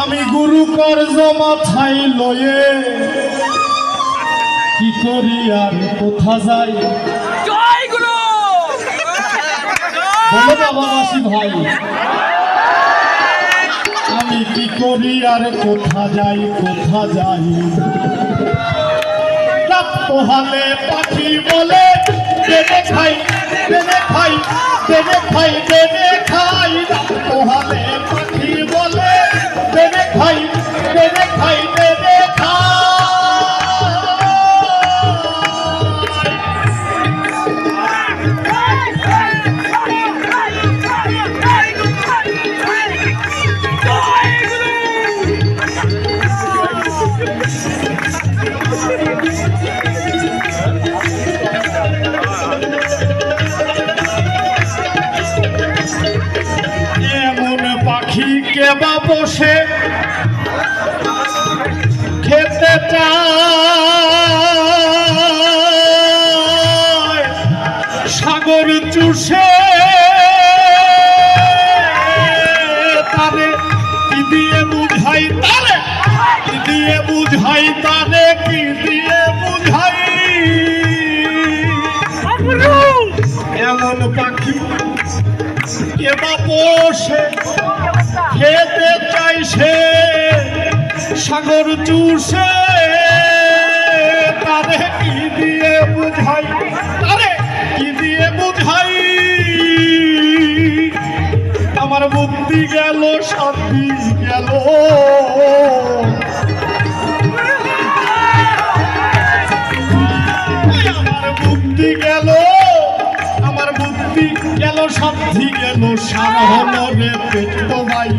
আমি গুরু কার্য মাথায় লয়ে কি করি আর কোথা যাই? বলো বাবা বাসি ভাই, আমি কি করি আর কোথা যাই কোথা যাই? রাত পোহালে পাখি বলে দেবে খাই দেবে খাই দেবে খাই দেবে খাই। রাত পোহালে পাখি বলে দেবে খাই দেবে খাই দেবে খাই। কেবা বসে খেতে চায় সাগর চুষে তারে কি দিয়ে বুঝাই তারে কি দিয়ে বুঝাই তারে কি দিয়ে বুঝাই? এমন পাখি কেবা বসে খেতে চাইছে সাগর চুষে তারে কি দিয়ে বুঝাই তারে কি দিয়ে বুঝাই? আমার বুদ্ধি গেল শান্তি গেল আমার বুদ্ধি গেল আমার বুদ্ধি গেল শান্তি গেল সার হলো রে পেট ভাই।